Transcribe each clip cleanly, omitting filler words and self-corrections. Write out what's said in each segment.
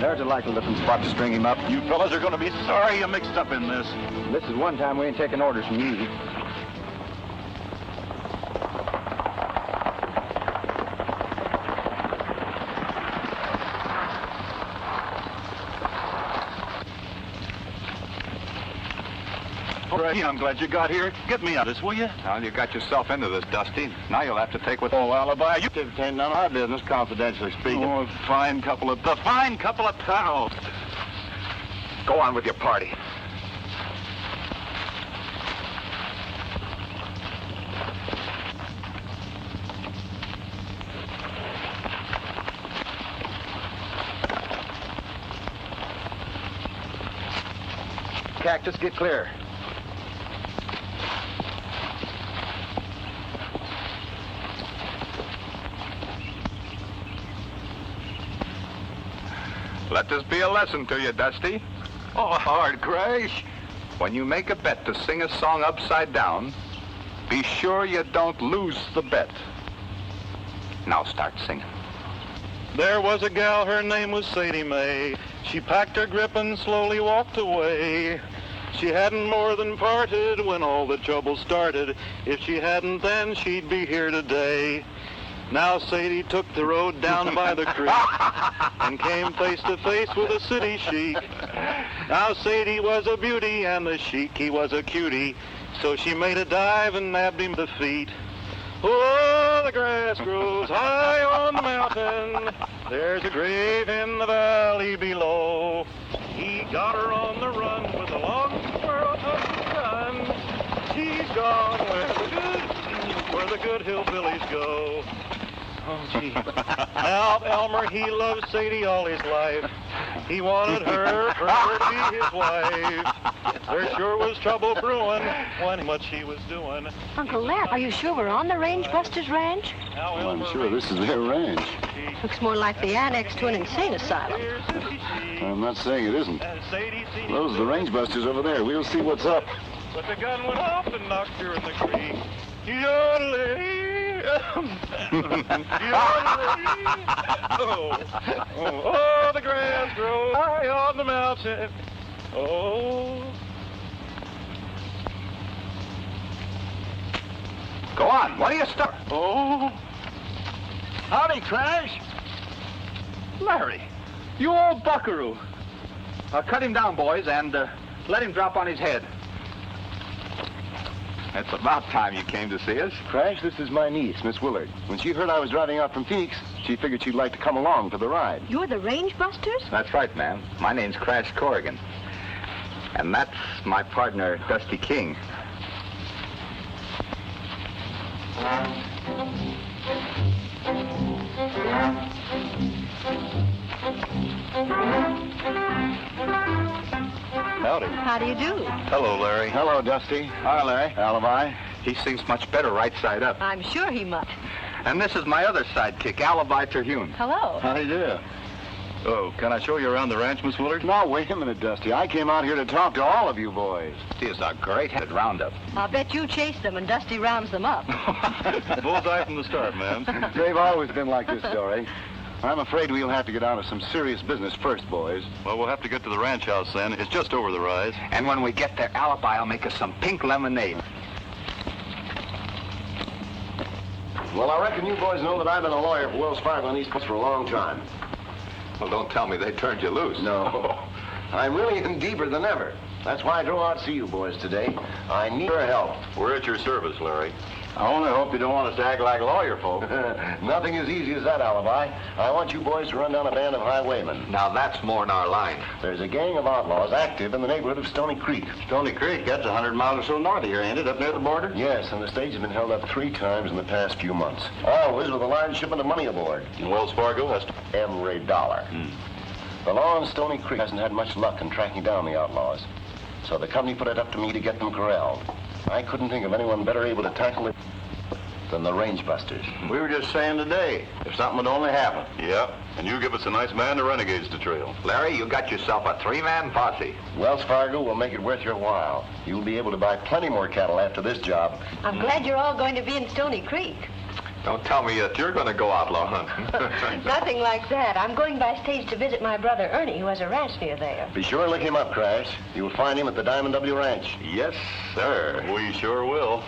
There's a likely-looking spot to string him up. You fellas are going to be sorry you mixed up in this. This is one time we ain't taking orders from you. All right, I'm glad you got here. Get me out of this, will you? Well, you got yourself into this, Dusty. Now you'll have to take what... Oh, Alibi, you... It ain't none of our business, confidentially speaking. Oh, a fine couple of pals. Go on with your party. Cactus, get clear. Let this be a lesson to you, Dusty. Oh, hard crash. When you make a bet to sing a song upside down, be sure you don't lose the bet. Now start singing. There was a gal, her name was Sadie Mae. She packed her grip and slowly walked away. She hadn't more than parted when all the trouble started. If she hadn't then, she'd be here today. Now Sadie took the road down by the creek and came face to face with a city chic. Now Sadie was a beauty and the chic, he was a cutie. So she made a dive and nabbed him the feet. Oh, the grass grows high on the mountain. There's a grave in the valley below. He got her on the run with a long squirrel gun. She's gone where the good hillbillies go. Oh, gee. Now, Elmer, he loved Sadie all his life. He wanted her for her to be his wife. There sure was trouble brewing when much she was doing. Uncle Larry, are you sure we're on the Range Busters Ranch? Well, I'm sure this is their ranch. Looks more like the annex to an insane asylum. I'm not saying it isn't. Those are the Range Busters over there. We'll see what's up. But the gun went off and knocked her in the creek. Yodeling. Oh, the grass grows high on the mountain. Oh. Go on. What are you stuck? Oh. Howdy, Crash. Larry, you old buckaroo. Cut him down, boys, and let him drop on his head. It's about time you came to see us. Crash, this is my niece, Miss Willard. When she heard I was driving out from Peaks, she figured she'd like to come along for the ride. You're the Range Busters? That's right, ma'am. My name's Crash Corrigan. And that's my partner, Dusty King. howdy. How do you do? Hello, Larry. Hello, Dusty. Hi, Larry. Alibi. He sings much better right side up. I'm sure he must. And this is my other sidekick, Alibi Terhune. Hello. How do you do? Oh, can I show you around the ranch, Miss Willard? Now, wait a minute, Dusty. I came out here to talk to all of you boys. He is a great-headed roundup. I'll bet you chase them and Dusty rounds them up. Bullseye from the start, ma'am. They've always been like this, Dorrie. I'm afraid we'll have to get down to some serious business first, boys. Well, we'll have to get to the ranch house then. It's just over the rise. And when we get there, Alibi will make us some pink lemonade. Well, I reckon you boys know that I've been a lawyer for Wells Fargo and East Coast for a long time. Well, don't tell me they turned you loose. No. I'm really in deeper than ever. That's why I drove out to see you boys today. I need your help. We're at your service, Larry. I only hope you don't want us to act like lawyer folk. Nothing as easy as that, Alibi. I want you boys to run down a band of highwaymen. Now, that's more in our line. There's a gang of outlaws active in the neighborhood of Stony Creek. Stony Creek, that's 100 miles or so north of here, ain't it? Up near the border? Yes, and the stage has been held up 3 times in the past few months. Always with a large shipment of money aboard. And Wells Fargo has to... Every dollar. The law in Stony Creek hasn't had much luck in tracking down the outlaws. So the company put it up to me to get them corralled. I couldn't think of anyone better able to tackle it than the range busters. We were just saying today, if something would only happen. Yeah, and you give us a nice band of renegades to trail. Larry, you got yourself a 3-man posse. Wells Fargo will make it worth your while. You'll be able to buy plenty more cattle after this job. I'm glad you're all going to be in Stony Creek. Don't tell me that you're going to go outlaw hunting. Nothing like that. I'm going by stage to visit my brother Ernie, who has a ranch near there. Be sure and look him up, Crash. You'll find him at the Diamond W Ranch. Yes, sir. We sure will.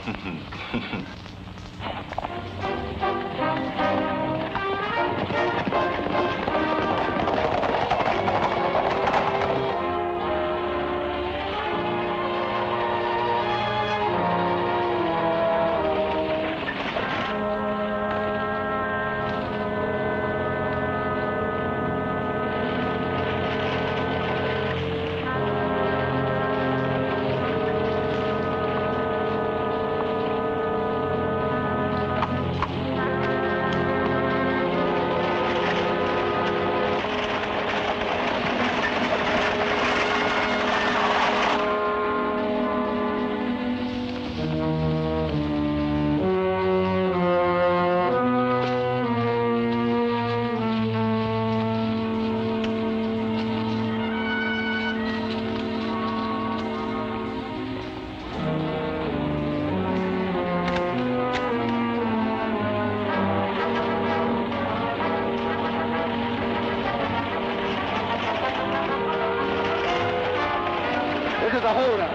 This is a holdup.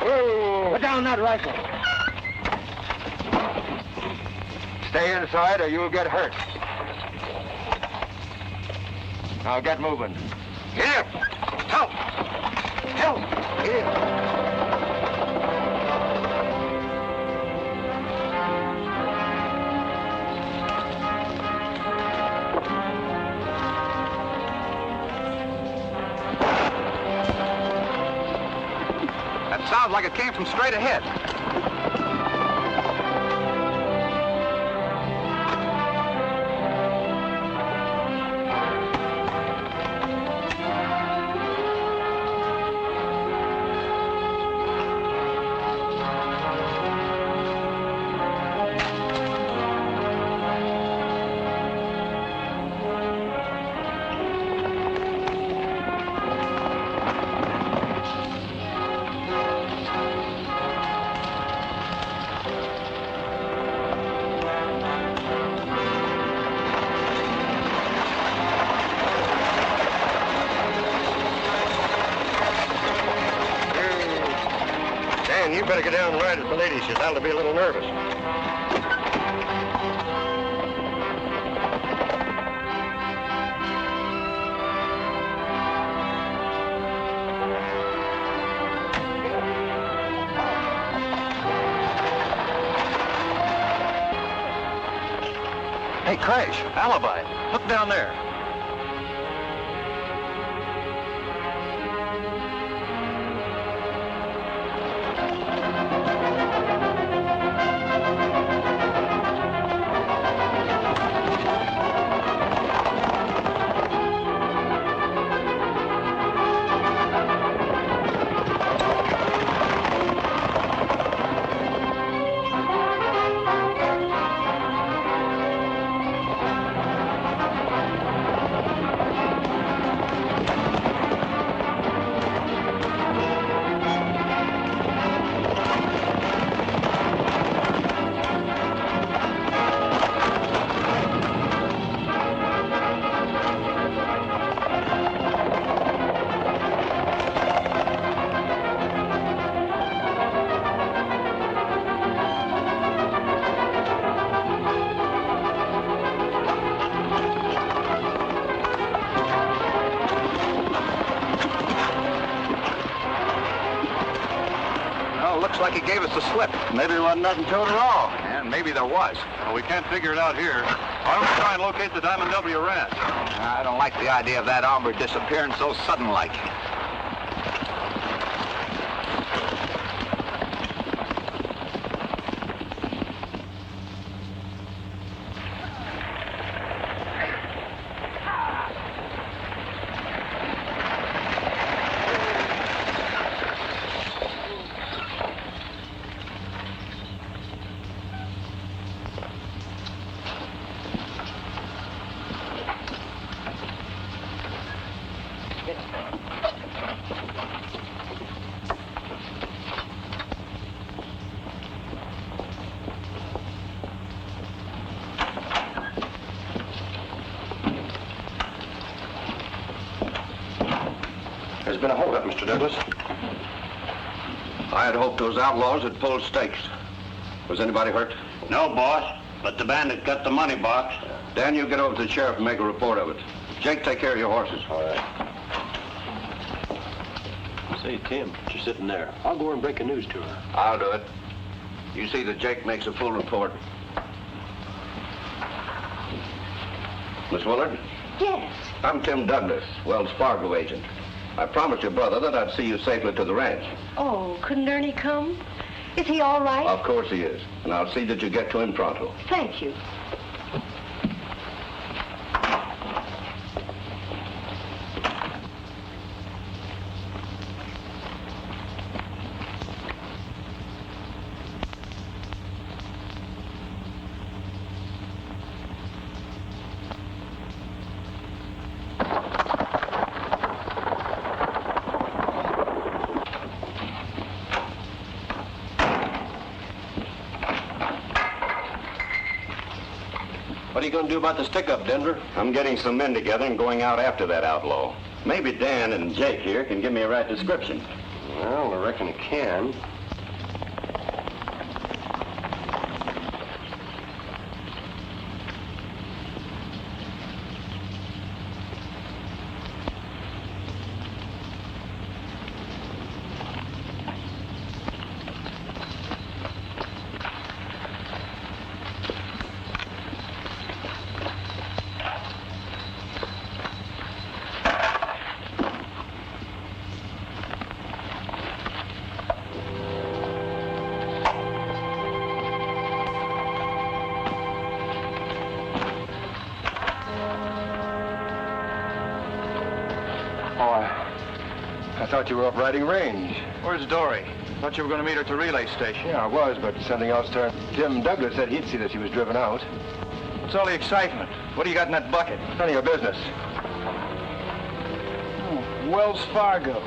Whoa! Put down that rifle. Stay inside or you'll get hurt. Now get moving. Here! Help! Help! Here! Sounds like it came from straight ahead. You better get down and ride with the lady. She's bound to be a little nervous. Hey, Crash, Alibi, look down there. gave us the slip. Maybe there wasn't nothing to it at all. And maybe there was. Well, we can't figure it out here. Why don't we try and locate the Diamond W ranch? I don't like the idea of that hombre disappearing so sudden-like. There's been a holdup, Mr. Douglas. I had hoped those outlaws had pulled stakes. Was anybody hurt? No, boss, but the bandit got the money box. Dan, you get over to the sheriff and make a report of it. Jake, take care of your horses. All right. Say, Tim, you're sitting there. I'll go over and break the news to her. I'll do it. You see that Jake makes a full report. Miss Willard? Yes. I'm Tim Douglas, Wells Fargo agent. I promised your brother that I'd see you safely to the ranch. Oh, couldn't Ernie come? Is he all right? Of course he is. And I'll see that you get to him pronto. Thank you. What are you going to do about the stick-up, Denver? I'm getting some men together and going out after that outlaw. Maybe Dan and Jake here can give me a right description. Well, I reckon it can. I thought you were up riding range. Where's Dorrie? Thought you were going to meet her at the relay station. Yeah, I was, but something else turned. Tim Douglas said he'd see that she was driven out. What's all the excitement? What do you got in that bucket? None of your business. Oh, Wells Fargo.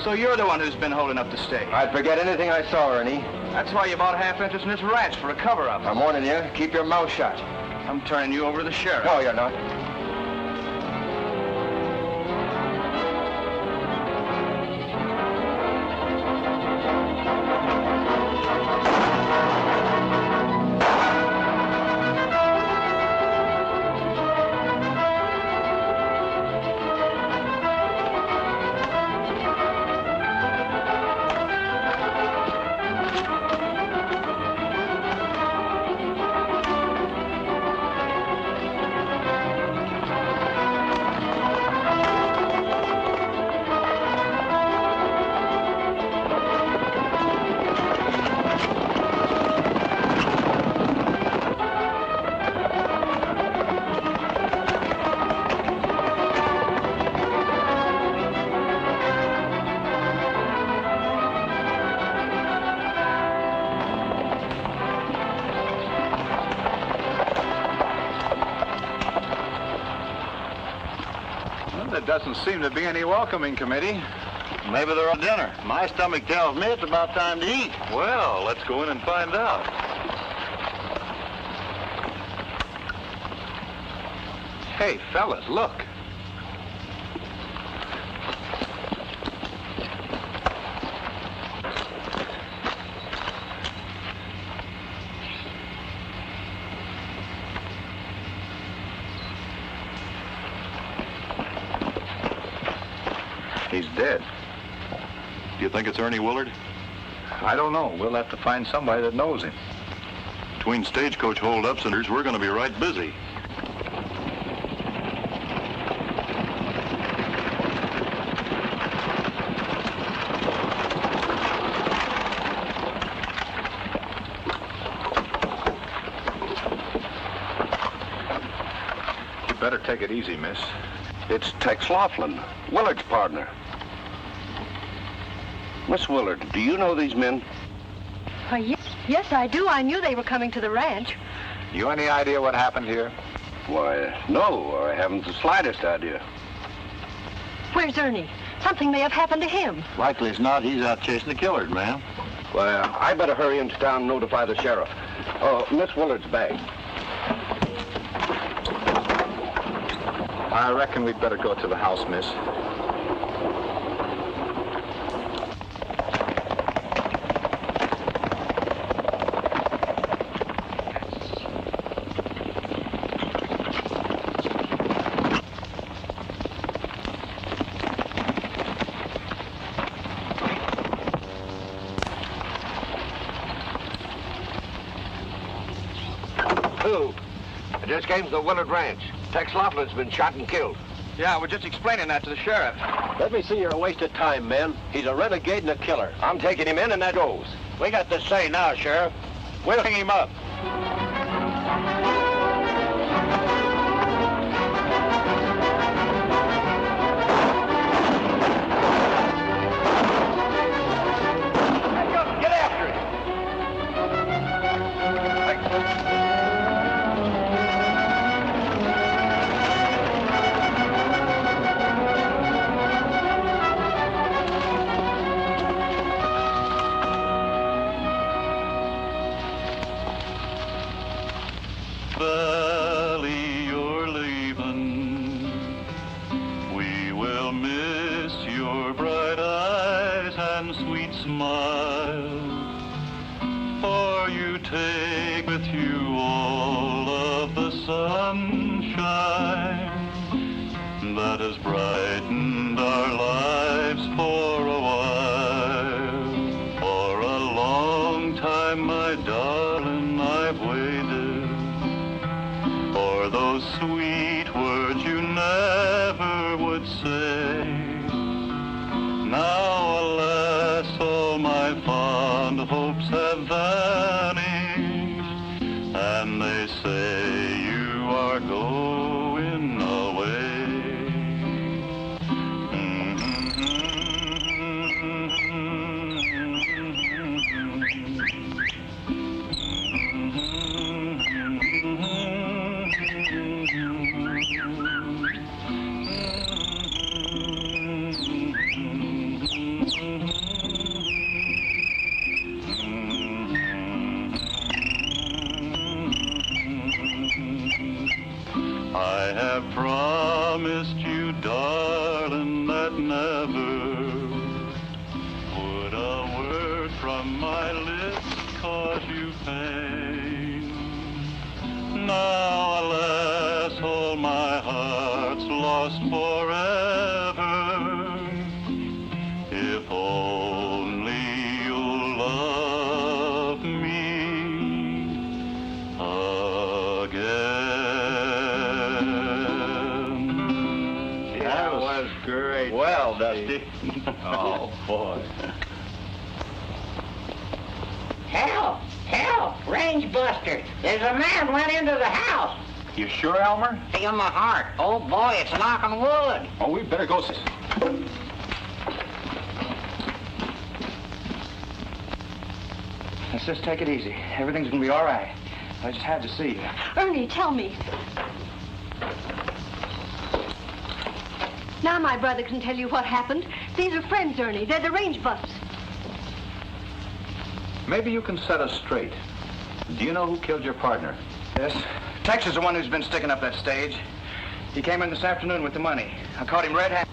So you're the one who's been holding up the stage. I'd forget anything I saw, Ernie. That's why you bought half interest in this ranch, for a cover-up. I'm warning you, keep your mouth shut. I'm turning you over to the sheriff. No, you're not. There doesn't seem to be any welcoming committee. Maybe they're on dinner. My stomach tells me it's about time to eat. Well, let's go in and find out. Hey, fellas, look. He's dead. Do you think it's Ernie Willard? I don't know. We'll have to find somebody that knows him. Between Stagecoach holdups and we're going to be right busy. You better take it easy, miss. It's Tex Laughlin, Willard's partner. Miss Willard, do you know these men? Yes, I do. I knew they were coming to the ranch. You any idea what happened here? Why, no, I haven't the slightest idea. Where's Ernie? Something may have happened to him. Likely as not, he's out chasing the killer, ma'am. Well, I better hurry into town and notify the sheriff. Oh, Miss Willard's bag. I reckon we'd better go to the house, miss. I just came to the Willard Ranch. Tex Laughlin's been shot and killed. Yeah, we're just explaining that to the sheriff. Let me see your waste of time, men. He's a renegade and a killer. I'm taking him in, and that goes. We got the say now, Sheriff. We'll hang him up. Get after it! Valley, you're leaving. We will miss your bright eyes and sweet smile. For you take with you all of the sunshine that has brightened our lives for a while. For a long time, my darling, I've waited for those sweet words you never would say. Now, alas, all my fond hopes have vanished, and they say you are going away. I have promised you, darling, that never would a word from my lips cause you pain. Now, alas, all my heart's lost forever. If only you'll love me again. That was great. Well, Dusty. Oh, boy. Help! Help! Range buster! There's a man went into the house. You sure, Elmer? Feel my heart. Oh boy, it's knocking wood. Oh, we better go. Let's just take it easy. Everything's gonna be all right. I just had to see you. Ernie, tell me. Now my brother can tell you what happened. These are friends, Ernie. They're the range buffs. Maybe you can set us straight. Do you know who killed your partner? Yes. Tex is the one who's been sticking up that stage. He came in this afternoon with the money. I caught him red-handed.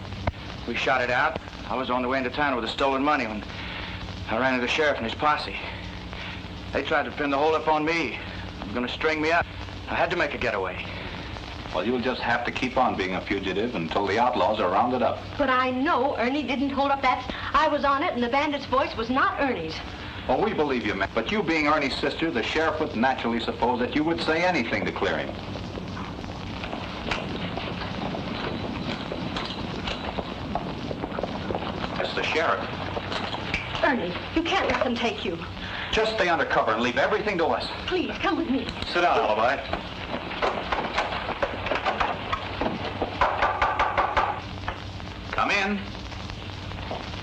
We shot it out. I was on the way into town with the stolen money when I ran into the sheriff and his posse. They tried to pin the holdup on me. They were going to string me up. I had to make a getaway. Well, you'll just have to keep on being a fugitive until the outlaws are rounded up. But I know Ernie didn't hold up that. I was on it, and the bandit's voice was not Ernie's. Oh, we believe you, man. But you being Ernie's sister, the sheriff would naturally suppose that you would say anything to clear him. That's the sheriff. Ernie, you can't let them take you. Just stay undercover and leave everything to us. Please, come with me. Sit down, Alibi. Come in.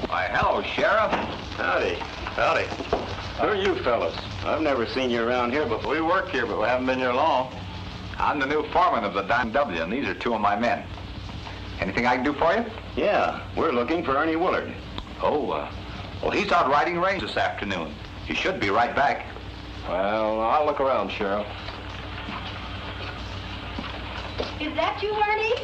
Why, hello, Sheriff. Howdy. Howdy. Who are you fellas? I've never seen you around here before. We work here, but we haven't been here long. I'm the new foreman of the Dime W, and these are two of my men. Anything I can do for you? Yeah, we're looking for Ernie Willard. Oh, well, he's out riding range this afternoon. He should be right back. Well, I'll look around, Sheriff. Is that you, Ernie?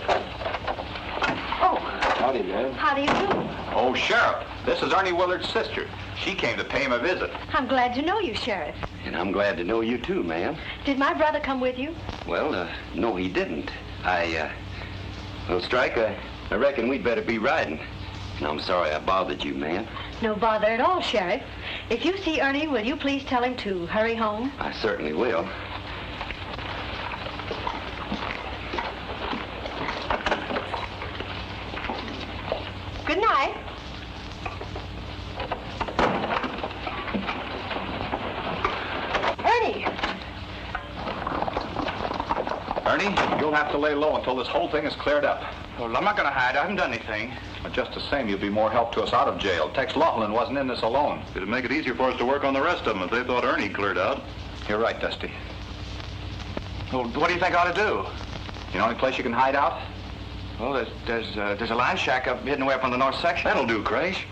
Oh, Howdy, man. how do you do? Oh, Sheriff, this is Ernie Willard's sister. She came to pay him a visit. I'm glad to know you, Sheriff. And I'm glad to know you too, ma'am. Did my brother come with you? Well, no, he didn't. Well, Strike, I reckon we'd better be riding. And I'm sorry I bothered you, ma'am. No bother at all, Sheriff. If you see Ernie, will you please tell him to hurry home? I certainly will. Good night. Ernie! Ernie, you'll have to lay low until this whole thing is cleared up. Well, I'm not going to hide. I haven't done anything. But just the same, you'll be more help to us out of jail. Tex Laughlin wasn't in this alone. It'd make it easier for us to work on the rest of them if they thought Ernie cleared out. You're right, Dusty. Well, what do you think I ought to do? You know any place you can hide out? Well, there's a line shack up hidden away up on the north section. That'll do, Crash.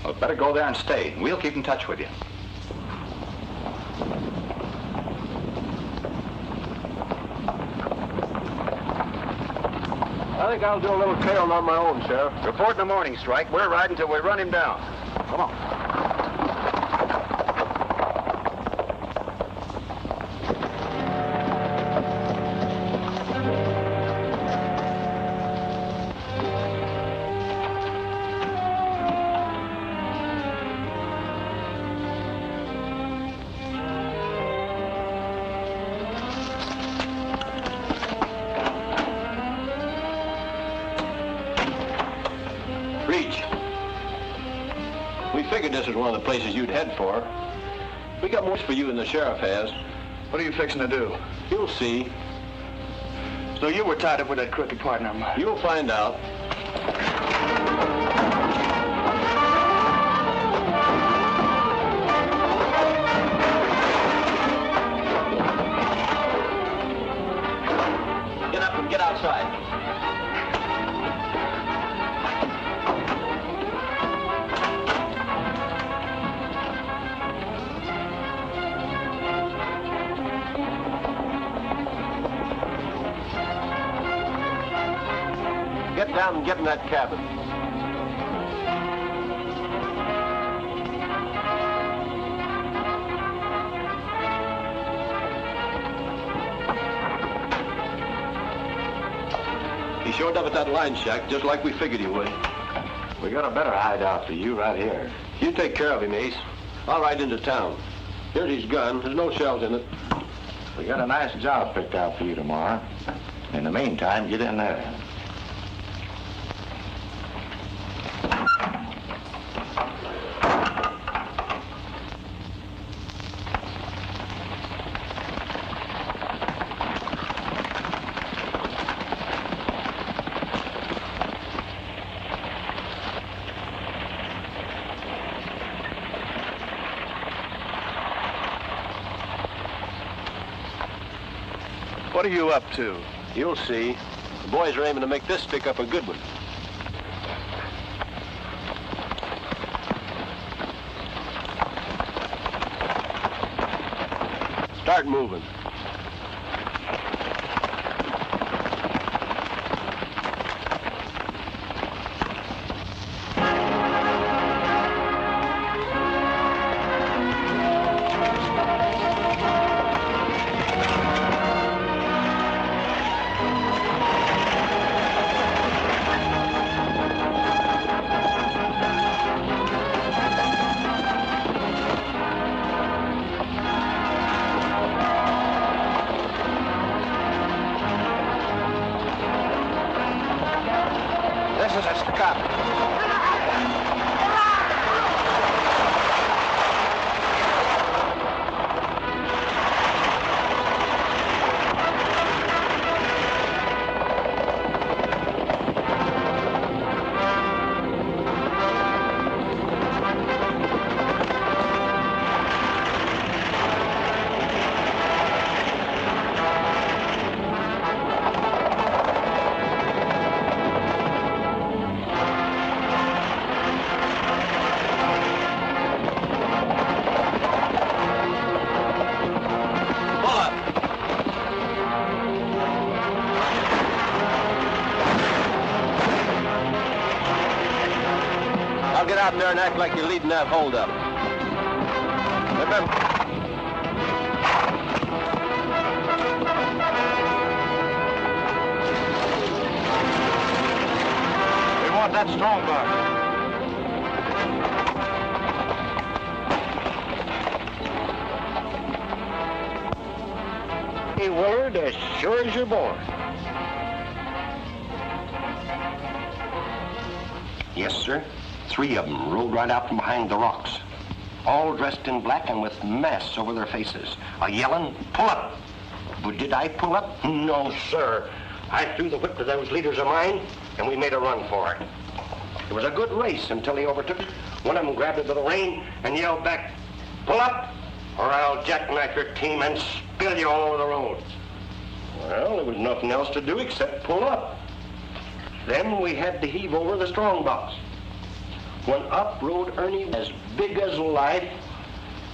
Well, better go there and stay. We'll keep in touch with you. I think I'll do a little tailing on my own, Sheriff. Report in the morning, Strike. We're riding till we run him down. Come on. Reach. We figured this was one of the places you'd head for. We got more for you than the sheriff has. What are you fixing to do? You'll see. So you were tied up with that crooked partner of mine. You'll find out. Get up and get outside. Get down and get in that cabin. He showed up at that line shack just like we figured he would. We got a better hideout for you right here. You take care of him, Ace. I'll ride into town. Here's his gun. There's no shells in it. We got a nice job picked out for you tomorrow. In the meantime, get in there. What are you up to? You'll see. The boys are aiming to make this pick up a good one. Start moving. out there and act like you're leading that holdup. Remember... We want that strong box. Hey, Willard, as sure as you're born. Yes, sir. 3 of them rode right out from behind the rocks, all dressed in black and with masks over their faces, yelling, "Pull up!" But did I pull up? No, sir. I threw the whip to those leaders of mine, and we made a run for it. It was a good race until he overtook us. One of them grabbed it by the rein and yelled back, "Pull up, or I'll jackknife your team and spill you all over the road." Well, there was nothing else to do except pull up. Then we had to heave over the strong box. When up rode Ernie, as big as life,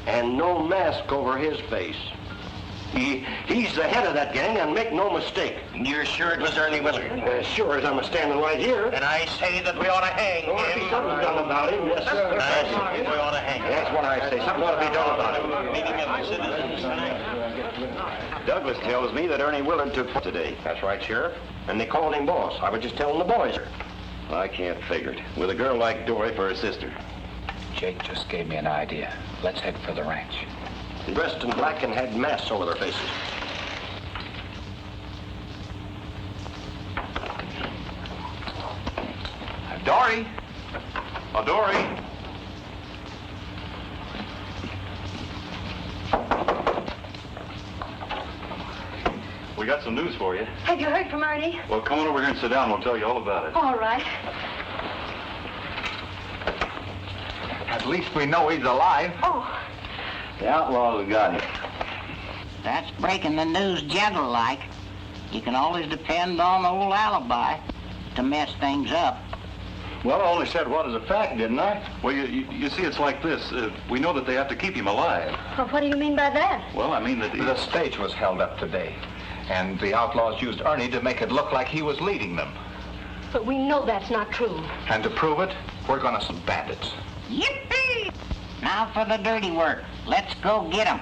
and no mask over his face. He's the head of that gang, and make no mistake. You're sure it was Ernie Willard? As sure as I'm standing right here. And I say that we ought to hang him. Something's done about him, yes, sir. I say we ought to hang him. That's what I say. Something ought to be done about him. Meeting of the citizens tonight. Douglas tells me that Ernie Willard took today. That's right, Sheriff. And they called him boss. I was just telling the boys. I can't figure it. With a girl like Dorrie for her sister. Jake just gave me an idea. Let's head for the ranch. Dressed in black and had masks over their faces. Dorrie! Oh, Dorrie! We got some news for you. Have you heard from Ernie? Well, come on over here and sit down. We'll tell you all about it. All right. At least we know he's alive. Oh, The outlaws have got him. That's breaking the news gentle-like. You can always depend on old Alibi to mess things up. Well, I only said what is a fact, didn't I? Well, you see, it's like this. We know that they have to keep him alive. well, what do you mean by that? Well, I mean that The stage was held up today, and the outlaws used Ernie to make it look like he was leading them. But we know that's not true. And to prove it, we're gonna some bandits. Yippee! Now for the dirty work. Let's go get 'em.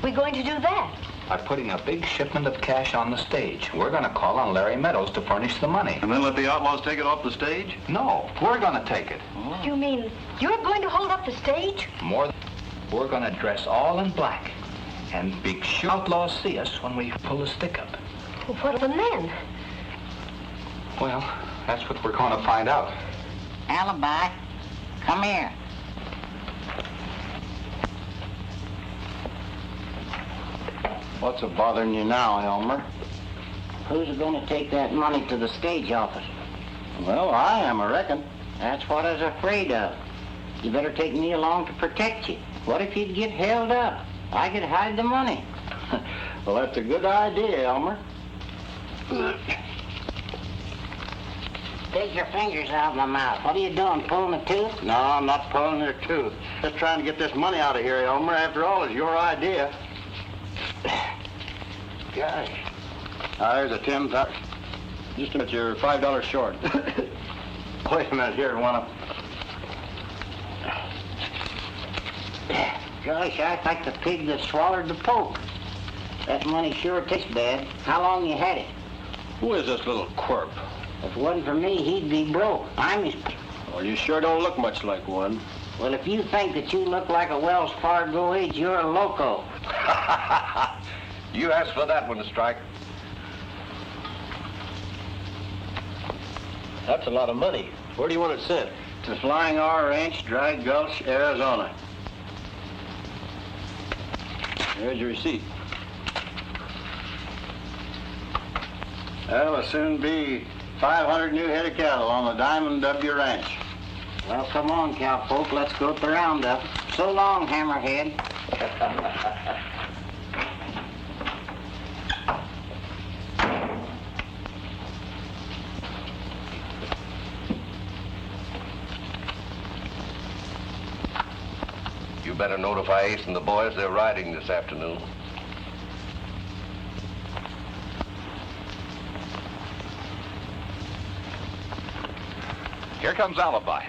We're going to do that. By putting a big shipment of cash on the stage. We're gonna call on Larry Meadows to furnish the money. And then let the outlaws take it off the stage? No, we're gonna take it. You mean you're going to hold up the stage? More than we're gonna dress all in black and be sure outlaws see us when we pull the stick up. Well, what of the men? Well, that's what we're gonna find out. Alibi, come here. What's a bothering you now, Elmer? Who's going to take that money to the stage office? Well, I am, I reckon. That's what I was afraid of. You better take me along to protect you. What if you'd get held up? I could hide the money. Well, that's a good idea, Elmer. Take your fingers out of my mouth. What are you doing, pulling a tooth? No, I'm not pulling their tooth. Just trying to get this money out of here, Elmer. After all, it's your idea. Gosh. There's a $10. Just a minute, you're $5 short. Wait a minute here, one of... Gosh, I like the pig that swallowed the poke. That money sure tastes bad. How long you had it? Who is this little quirp? If it wasn't for me, he'd be broke. I'm his... Well, you sure don't look much like one. Well, if you think that you look like a Wells Fargo agent, you're a loco. You asked for that one, Strike. That's a lot of money. Where do you want it sent? To Flying R Ranch, Dry Gulch, Arizona. Here's your receipt. That'll soon be 500 new head of cattle on the Diamond W Ranch. Well, come on, cowpoke. Let's go to the roundup. So long, hammerhead. You better notify Ace and the boys they're riding this afternoon. Here comes Alibi.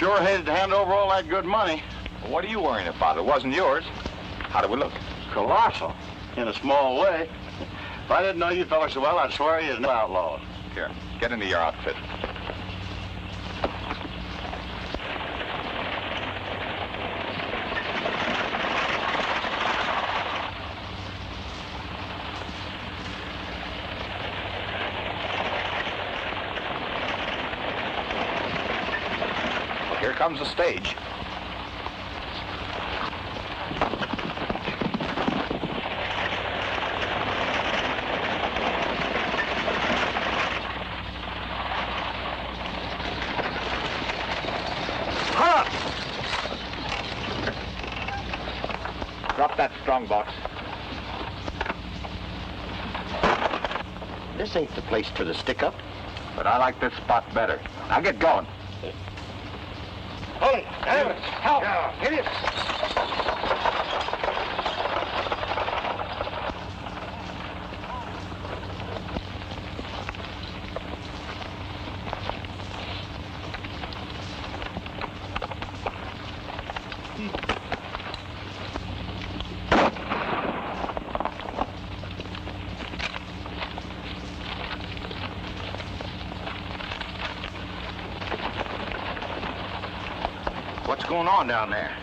sure hated to hand over all that good money. Well, what are you worrying about? It wasn't yours. How do we look? Colossal, in a small way. If I didn't know you fellas so well, I'd swear you're no outlaws. Here, get into your outfit. Here comes the stage. Drop that strong box. This ain't the place for the stick-up. But I like this spot better. Now get going. Hold it! Damn it! Help! Hit it! What's going on down there?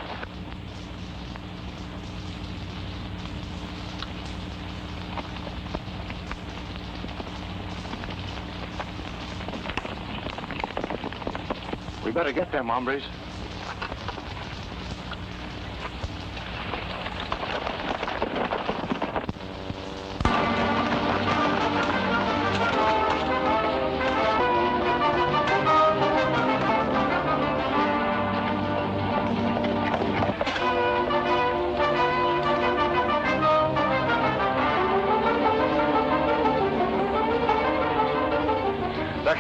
We better get them hombres.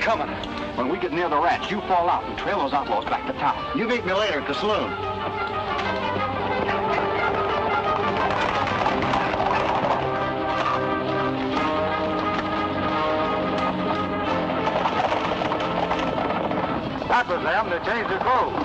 Coming. When we get near the ranch, you fall out and trail those outlaws back to town. You meet me later at the saloon. That was them. They changed their clothes.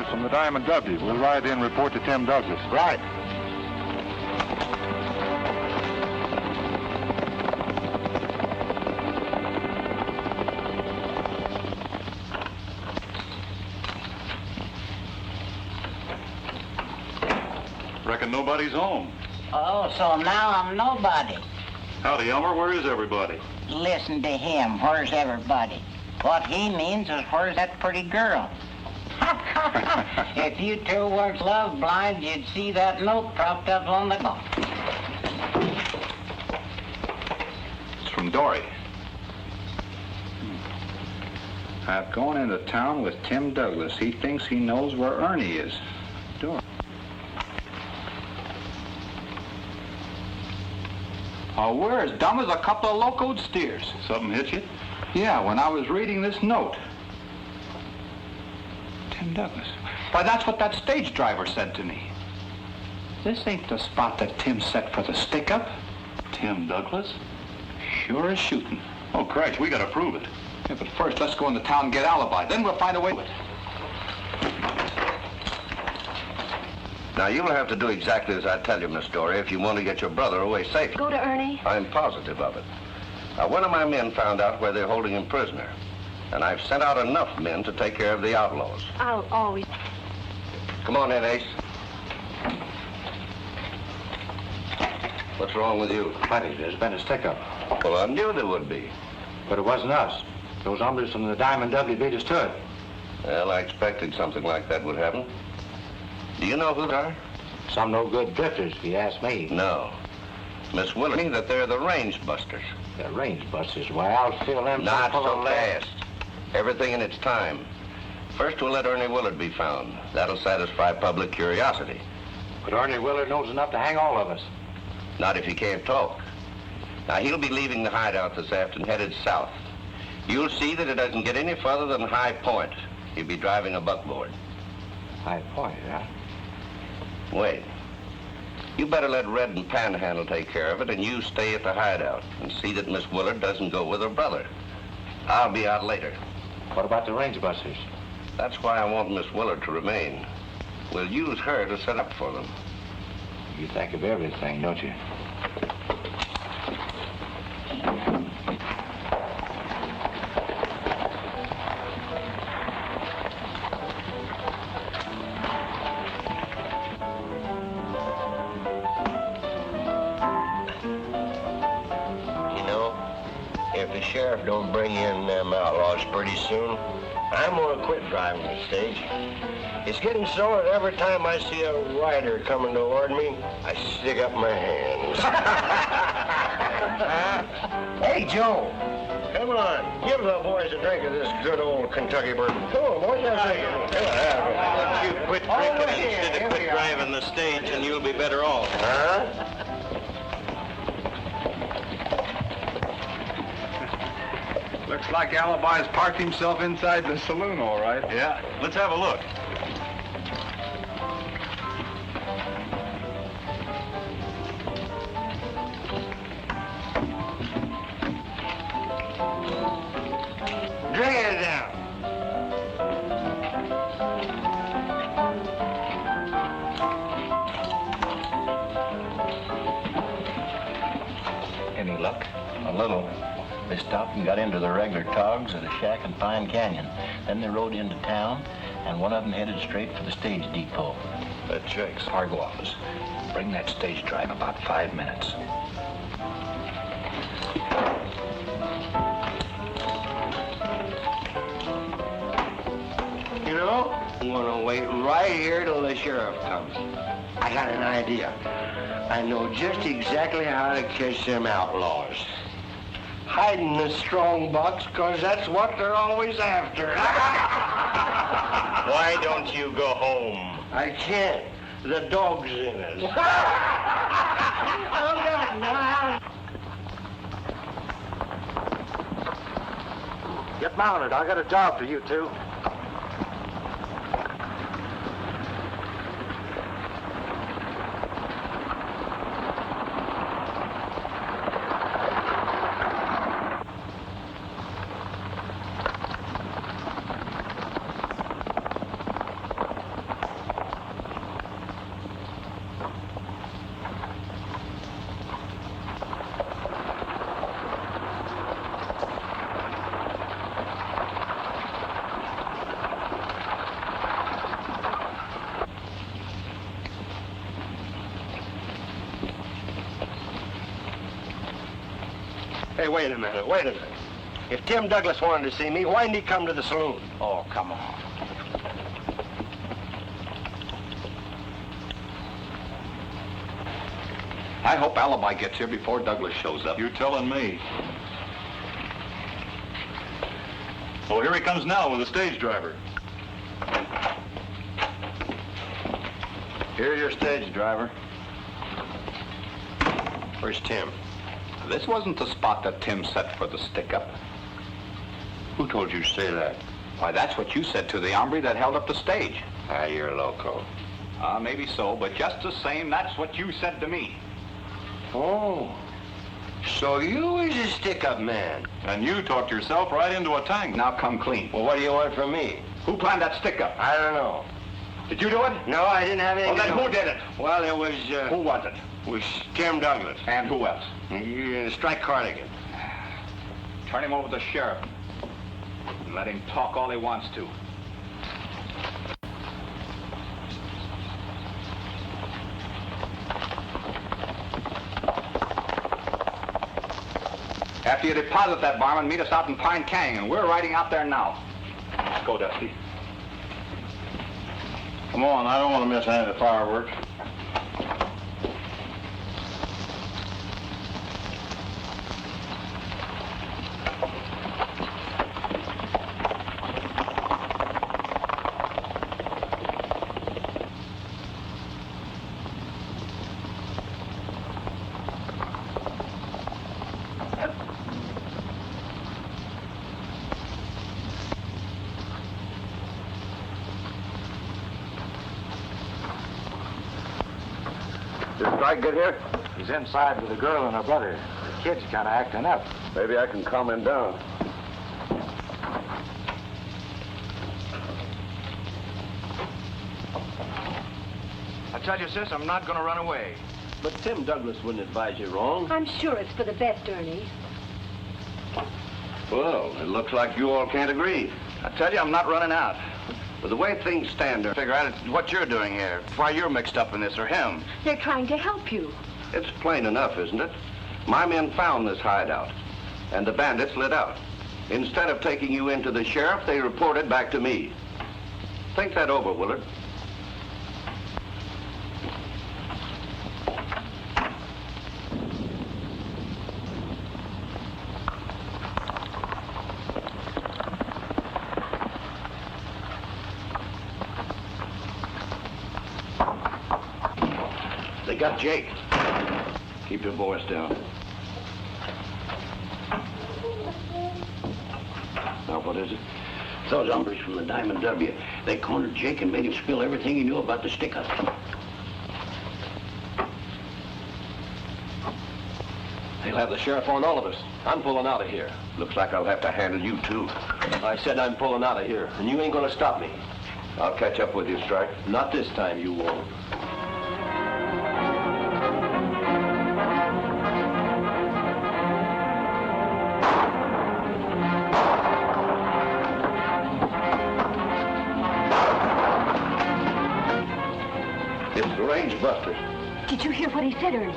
From the Diamond W. We'll ride in and report to Tim Douglas. Right. Reckon nobody's home. Oh, so now I'm nobody. Howdy, Elmer. Where is everybody? Listen to him. Where's everybody? What he means is where's that pretty girl? If you two weren't love blind, you'd see that note propped up on the door. It's from Dorrie. I've gone into town with Tim Douglas. He thinks he knows where Ernie is. Dorrie. Oh, we're as dumb as a couple of locoed steers. Something hit you? Yeah, when I was reading this note. Tim Douglas. Why, that's what that stage driver said to me. This ain't the spot that Tim set for the stick-up. Tim Douglas? Sure as shooting. Oh, Christ, we gotta prove it. Yeah, but first, let's go into town and get Alibi. Then we'll find a way to it. Now, you'll have to do exactly as I tell you, Miss Dorrie, if you want to get your brother away safely. Go to Ernie? I'm positive of it. Now, one of my men found out where they're holding him prisoner, and I've sent out enough men to take care of the outlaws. I'll always... Come on in, Ace. What's wrong with you? Plenty. There's been a stick-up. Well, I knew there would be. But it wasn't us. Those hombres from the Diamond W beat us to it. Well, I expected something like that would happen. Do you know who they are? Some no-good drifters, if you ask me. No. Miss Willard, that they're the range busters. The range busters? Why, I'll feel them... Not so fast. Everything in its time. First, we'll let Ernie Willard be found. That'll satisfy public curiosity. But Ernie Willard knows enough to hang all of us. Not if he can't talk. Now, he'll be leaving the hideout this afternoon, headed south. You'll see that it doesn't get any further than High Point. He'll be driving a buckboard. High Point, huh? Wait. You better let Red and Panhandle take care of it, and you stay at the hideout and see that Miss Willard doesn't go with her brother. I'll be out later. What about the range busters? That's why I want Miss Willard to remain. We'll use her to set up for them. You think of everything, don't you? If the sheriff don't bring in them outlaws pretty soon, I'm gonna quit driving the stage. It's getting so that every time I see a rider coming toward me, I stick up my hands. Hey, Joe. Come on, give the boys a drink of this good old Kentucky bourbon. Come on, boys, have a drink. You quit drinking instead of quit driving the stage, and you'll be better off. Huh? Looks like Alibi's parked himself inside the saloon, all right. Yeah, let's have a look. Drink it down. Any luck? A little. They stopped and got into the regular togs at a shack in Pine Canyon. Then they rode into town, and one of them headed straight for the stage depot. Jakes, cargo office. Bring that stage drive in about 5 minutes. You know, I'm gonna wait right here till the sheriff comes. I got an idea. I know just exactly how to catch them outlaws. Hide in the strong box, 'cause that's what they're always after. Why don't you go home? I can't. The dog's in it. Get mounted. I got a job for you two. Hey, wait a minute. If Tim Douglas wanted to see me, why didn't he come to the saloon? Oh, come on. I hope Alibi gets here before Douglas shows up. You're telling me. Oh, here he comes now with the stage driver. Here's your stage driver. Where's Tim? This wasn't the spot that Tim set for the stick-up. Who told you to say that? Why, that's what you said to the hombre that held up the stage. Ah, you're loco. Maybe so, but just the same, that's what you said to me. Oh, so you was a stick-up man. And you talked yourself right into a tank. Now come clean. Well, what do you want from me? Who planned that stick-up? I don't know. Did you do it? No, I didn't have anything Well, to then do who with did it? Well, it was, Who was it? was Tim Douglas. And who else? Strike Corrigan. Turn him over to the sheriff. And let him talk all he wants to. After you deposit that, barman, meet us out in Pine Canyon. We're riding out there now. Let's go, Dusty. Come on, I don't want to miss any of the fireworks. Did Strike get here? He's inside with the girl and her brother. The kid's kind of acting up. Maybe I can calm him down. I tell you, sis, I'm not going to run away. But Tim Douglas wouldn't advise you wrong. I'm sure it's for the best, Ernie. Well, it looks like you all can't agree. I tell you, I'm not running out. With the way things stand, Figure out what you're doing here, why you're mixed up in this, or him. They're trying to help you. it's plain enough, isn't it? My men found this hideout, and the bandits lit out. Instead of taking you into the sheriff, they reported back to me. Think that over, Willard. They got Jake. Keep your voice down. Now, what is it? Those hombres from the Diamond W. They cornered Jake and made him spill everything he knew about the stick-up. They'll have the sheriff on all of us. I'm pulling out of here. Looks like I'll have to handle you, too. I said I'm pulling out of here, and you ain't gonna stop me. I'll catch up with you, Strike. Not this time, you won't. It's the range busters. Did you hear what he said, Ernie?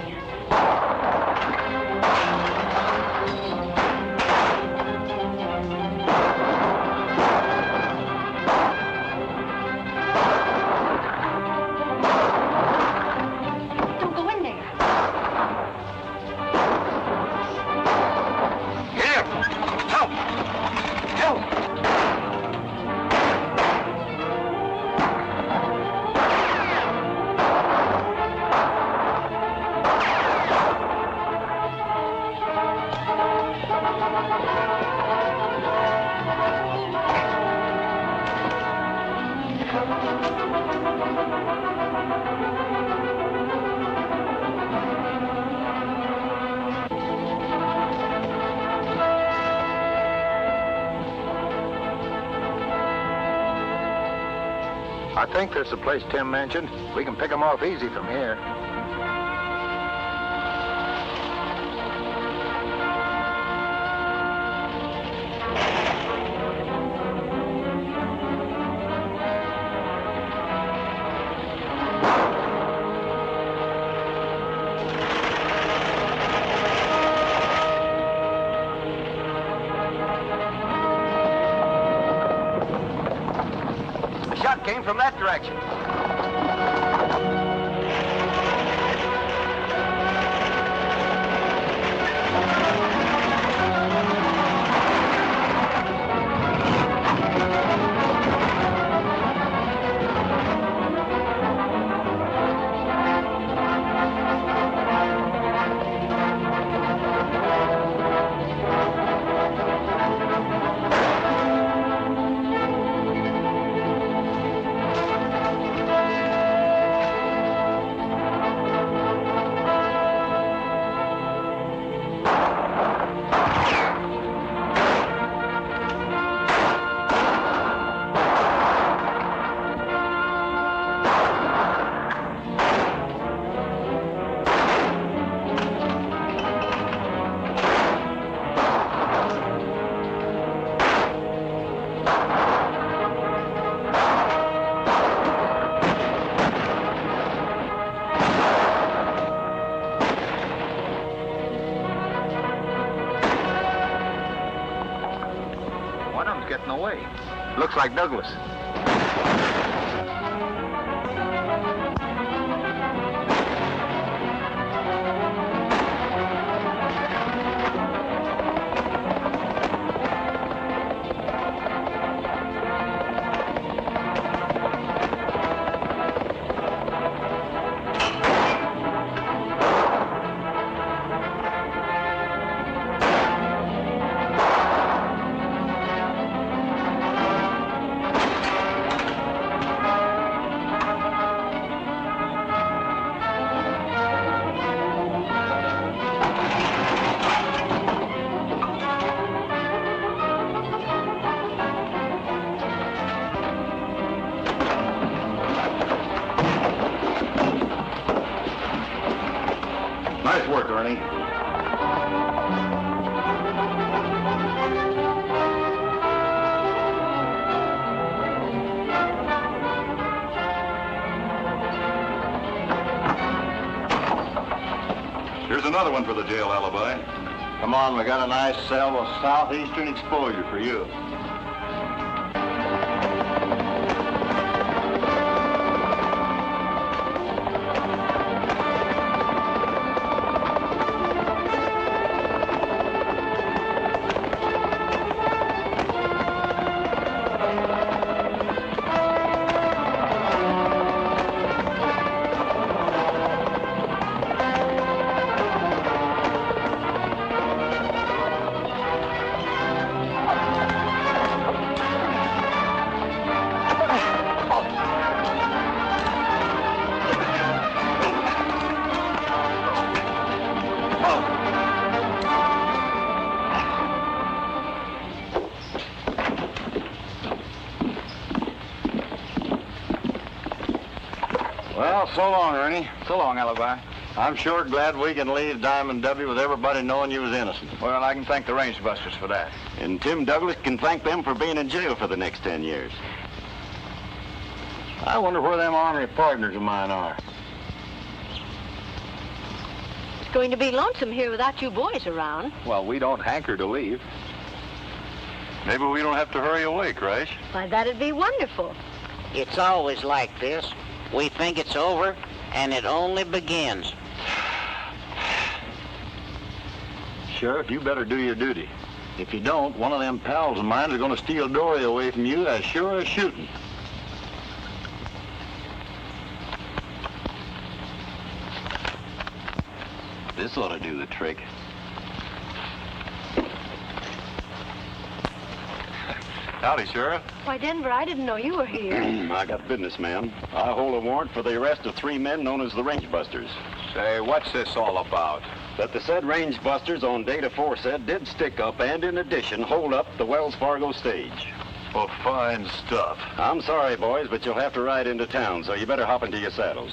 Don't go in there. Here! Help! Help! I think this is the place Tim mentioned. We can pick them off easy from here. The shot came from that direction. One of them's getting away. Looks like Douglas. Nice work, Ernie. Here's another one for the jail alibi. Come on, we got a nice cell of southeastern exposure for you. Well, so long, Ernie. So long, Alibi. I'm sure glad we can leave Diamond W with everybody knowing you was innocent. Well, I can thank the range busters for that. And Tim Douglas can thank them for being in jail for the next 10 years. I wonder where them ornery partners of mine are. It's going to be lonesome here without you boys around. Well, we don't hanker to leave. Maybe we don't have to hurry away, Crash. Why, that'd be wonderful. It's always like this. We think it's over, and it only begins. Sheriff, you better do your duty. If you don't, one of them pals of mine is going to steal Dorrie away from you as sure as shooting. This ought to do the trick. Howdy, Sheriff. Why, Denver, I didn't know you were here. I got business, ma'am. I hold a warrant for the arrest of 3 men known as the Range Busters. Say, what's this all about? That the said Range Busters on date aforesaid did stick up and, in addition, hold up the Wells Fargo stage. Well, fine stuff. I'm sorry, boys, but you'll have to ride into town, so you better hop into your saddles.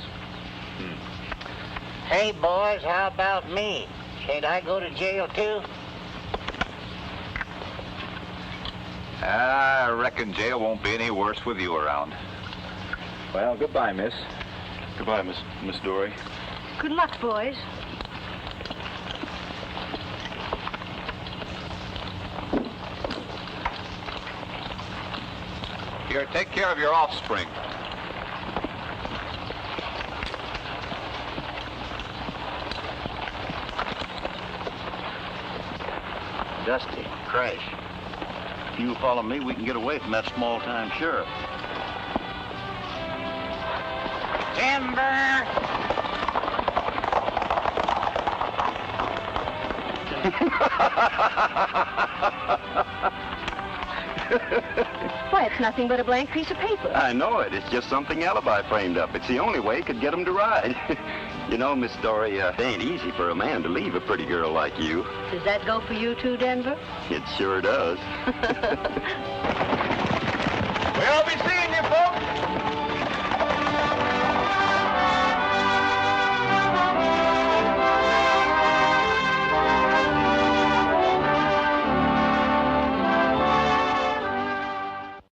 Hey, boys, how about me? Can't I go to jail, too? I reckon jail won't be any worse with you around. Well, goodbye, miss. Goodbye, Miss Dorrie. Good luck, boys. Here, take care of your offspring. Dusty, Crash. If you follow me, we can get away from that small-time sheriff. Timber! Why, it's nothing but a blank piece of paper. I know it. It's just something Alibi framed up. It's the only way it could get him to ride. You know, Miss Dorrie, it ain't easy for a man to leave a pretty girl like you. Does that go for you too, Denver? It sure does.